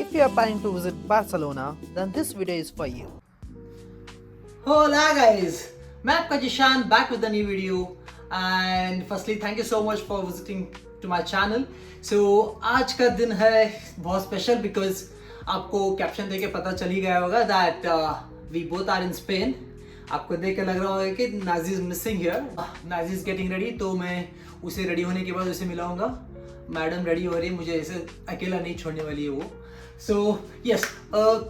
If you are planning to visit Barcelona, then this video is for you. Hola guys, मैं आपका Zeeshan back with a new video and firstly thank you so much for visiting to my channel. So आज का दिन है बहुत special because आपको caption देके पता चल ही गया होगा that we both are in Spain. आपको देख के लग रहा होगा कि Nazi is missing here. Nazi is getting ready, तो मैं उसे रेडी होने के बाद उसे मिलाऊंगा. मैडम रेडी हो रही है, मुझे ऐसे अकेला नहीं छोड़ने वाली है वो. So yes,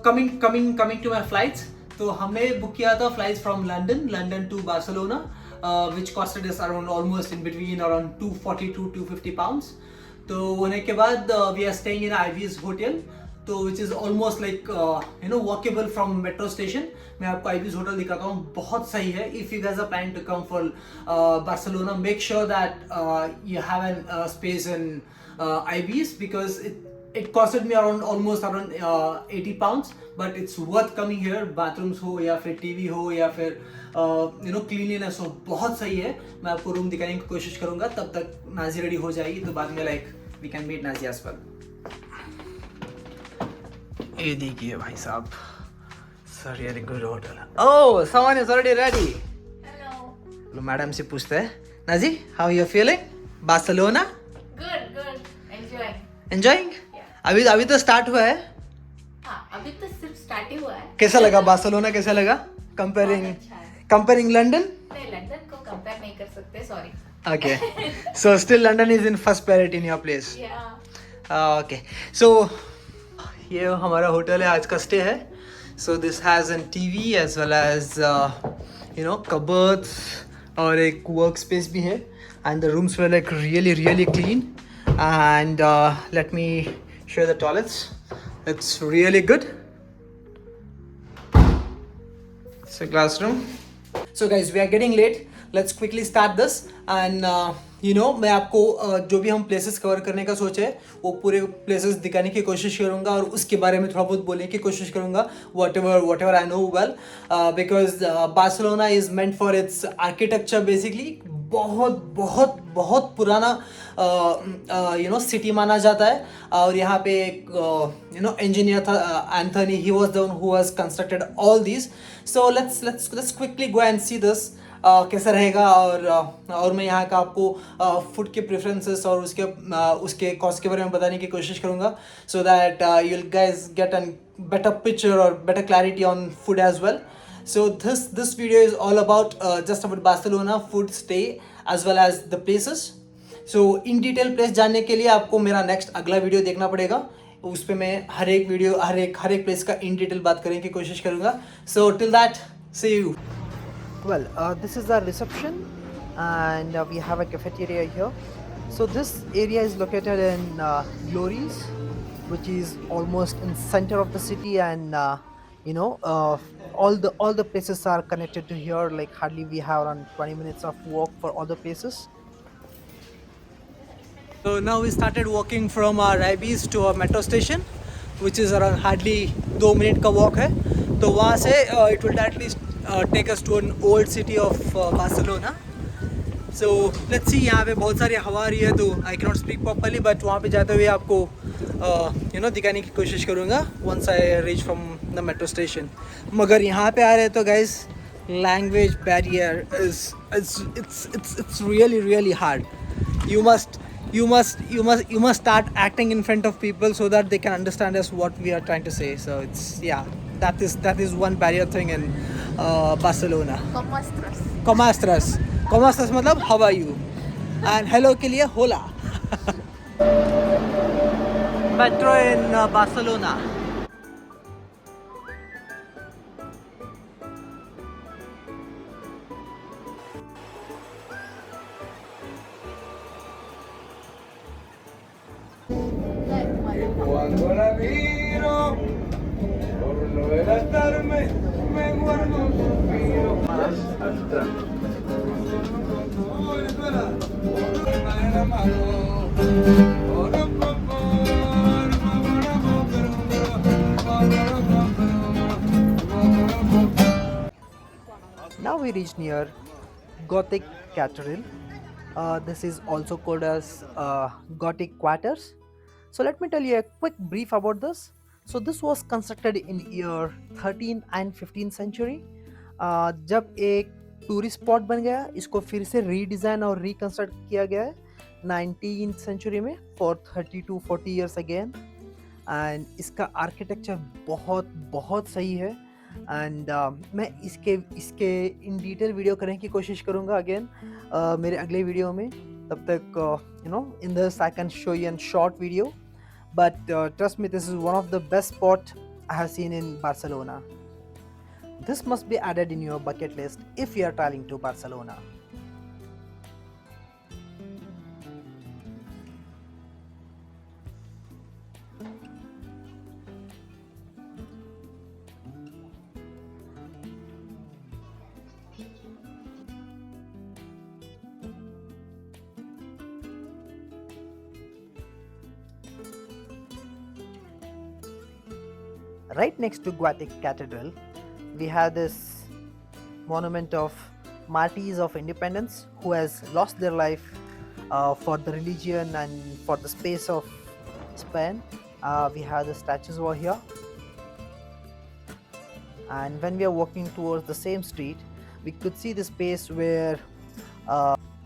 coming to my flights. तो हमने बुक किया था flights from London to Barcelona which costed us around almost in between around 240 to 250 pounds. तो होने के बाद we are staying in Ivy's hotel, तो which is almost like walkable from metro station. मैं आपको आईवीज होटल दिखाता हूँ, बहुत सही है. If you guys are planning to come for Barcelona, make sure that you have an space in Ivy's because it costed me almost around 80 pounds, but it's worth coming here. bathrooms हो या फिर TV हो या फिर cleanliness हो, बहुत सही है. मैं आपको रूम दिखाने की कोशिश करूंगा, तब तक नाजी रेडी हो जाएगी, तो बाद में we can meet Nazi as well. ये देखिए भाई साहब, very good hotel. Oh, someone is already ready. Hello. Madam से पूछते हैं, Nazi how you feeling? Barcelona? Good. Enjoying. Enjoying? अभी तो स्टार्ट हुआ है. हाँ, अभी तो सिर्फ स्टार्ट ही हुआ है. कैसा लगा बार्सिलोना, कैसा लगा कंपेयरिंग लंदन? नहीं, लंदन को कंपेयर नहीं कर सकते, sorry. Okay, so still London is in first priority in your place. Yeah. Okay, so ये हमारा होटल है, आज का स्टे है. So this has an TV as well as cupboards और एक वर्क स्पेस भी है. And the rooms were like really clean. And let me show you the toilets. It's really good. It's a classroom. So guys, we are getting late. Let's quickly start this. And मैं आपको जो भी हम places cover करने का सोचे है वो पूरे प्लेसेस दिखाने की कोशिश करूँगा और उसके बारे में थोड़ा बहुत बोलने की कोशिश करूँगा. whatever I know well, because Barcelona is meant for its architecture basically. बहुत पुराना सिटी माना जाता है. और यहाँ पे एक इंजीनियर था Anthony, he was the one who was constructed all this. So let's quickly go and see this कैसा रहेगा. और मैं यहाँ का आपको फूड के प्रेफरेंसेस और उसके कॉस्ट के बारे में बताने की कोशिश करूँगा, so that you will guys get an better picture और better clarity on food as well. So this video is all about just about Barcelona, food, stay as well as the places. So in detail place जानने के लिए आपको मेरा next अगला video देखना पड़ेगा. उस पे मैं हर एक वीडियो हर एक प्लेस का in detail बात करने की कोशिश करूँगा. So till that, see you. Well, this is our reception, and we have a cafeteria here. So this area is located in Glories, which is almost in center of the city, and all the places are connected to here. Like hardly we have around 20 minutes of walk for all the places. So now we started walking from our IBs to our metro station, which is around hardly 2 minute का walk है. तो वहाँ से it will at least take us to an old city of Barcelona. So let's see, यहाँ पे बहुत सारी हवा आ रही है, तो I cannot speak properly, but वहाँ पे जाते हुए आपको दिखाने की कोशिश करूँगा once I reach from the metro station. मगर यहाँ पे आ रहे तो guys, language barrier is it's really hard. You must start acting in front of people so that they can understand us what we are trying to say. So it's that is one barrier thing in Barcelona. ¿Cómo estás? ¿Cómo estás मतलब how are you? And hello के लिए hola. Metro in Barcelona. Cuando la miro, por no delatarme, me guardo un suspiro. Now we reach near Gothic Cathedral. This is also called as Gothic Quarters. So let me tell you a quick brief about this. So this was constructed in year 13th and 15th century. जब एक tourist spot बन गया, इसको फिर से redesign और reconstruct किया गया है 19th सेंचुरी में for 30 to 40 years again. And इसका आर्किटेक्चर बहुत बहुत सही है. एंड मैं इसके इन डिटेल वीडियो करने की कोशिश करूँगा अगेन मेरे अगले वीडियो में. तब तक in this I can show you an short video. But trust me, this is one of the best spot I have seen in Barcelona. This must be added in your bucket list if you are traveling to Barcelona. Right next to Guatic Cathedral, we have this monument of martyrs of independence who has lost their life for the religion and for the space of Spain. We have the statues over here, and when we are walking towards the same street, we could see the space where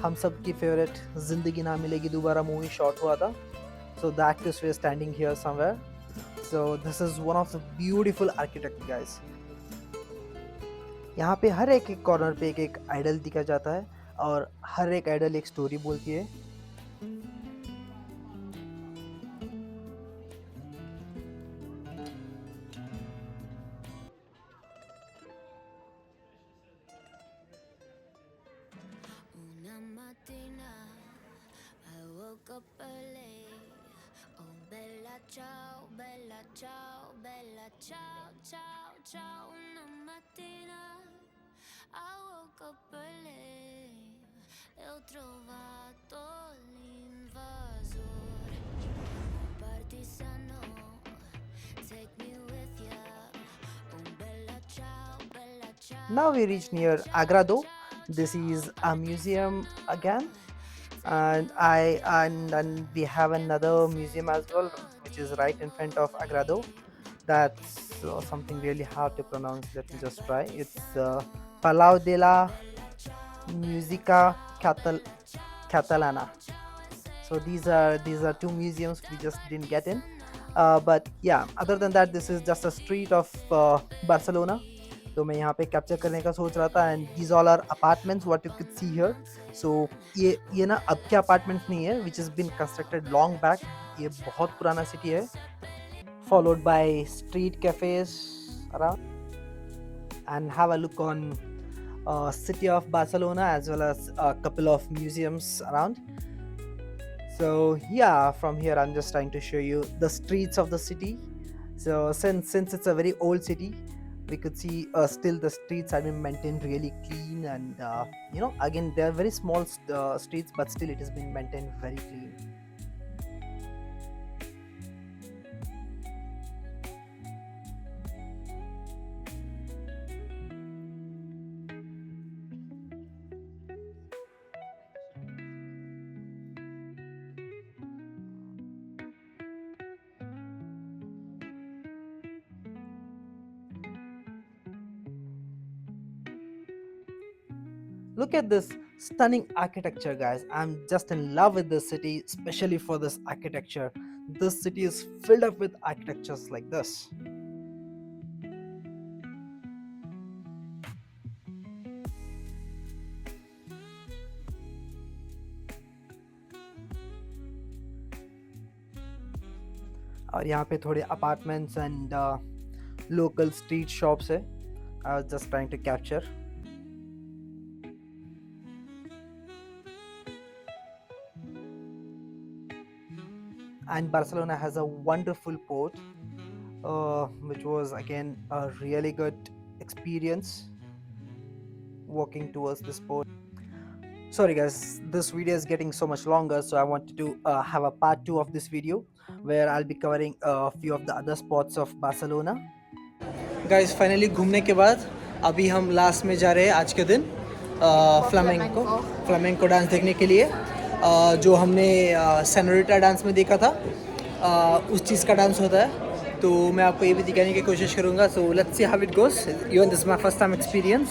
हम सब की favourite जिंदगी ना मिलेगी दोबारा movie shot हुआ था. So the actors were standing here somewhere. So this is one of the beautiful architecture guys. यहाँ पे हर एक कॉर्नर पे एक आइडल दिखा जाता है और हर एक आइडल एक स्टोरी बोलती है. Una mattina I woke up early. Oh bella ciao, bella ciao, bella ciao, ciao, ciao. Una mattina I woke up early e ho trovato l'invasore. Partisano, take me with ya. Oh bella ciao, bella ciao. Now we reach near Agrado. This is a museum again, and we have another museum as well, which is right in front of Agrado. That's something really hard to pronounce. Let me just try. It's Palau de la Musica Catalana. So these are two museums we just didn't get in. But yeah, other than that, this is just a street of Barcelona. तो मैं यहाँ पे capture करने का सोच रहा था. And these all are apartments what you can see here. So ये ना अब के अपार्टमेंट्स नहीं है, which is been constructed long back. ये बहुत पुराना सिटी है. Followed by street cafes around and have a look on city of Barcelona as well as a couple of museums around. So yeah, from here I'm just trying to show you the streets of the city. So since it's a very old city, we could see still the streets have been maintained really clean, and again they are very small streets, but still it has been maintained very clean. Look at this stunning architecture, guys. I'm just in love with this city, especially for this architecture. This city is filled up with architectures like this. और यहाँ पे थोड़े apartments and local street shops है. I was just trying to capture. And Barcelona has a wonderful port, which was again a really good experience walking towards this port. Sorry guys, this video is getting so much longer, so I wanted to have a part 2 of this video where I'll be covering a few of the other spots of Barcelona. Guys finally घूमने के बाद अभी हम last में जा रहे हैं आज के दिन फ्लामेंको डांस देखने के लिए. जो हमने सेनोरिटा डांस में देखा था, उस चीज़ का डांस होता है. तो मैं आपको ये भी दिखाने की कोशिश करूँगा. So let's see how it goes. Even this is my first time experience.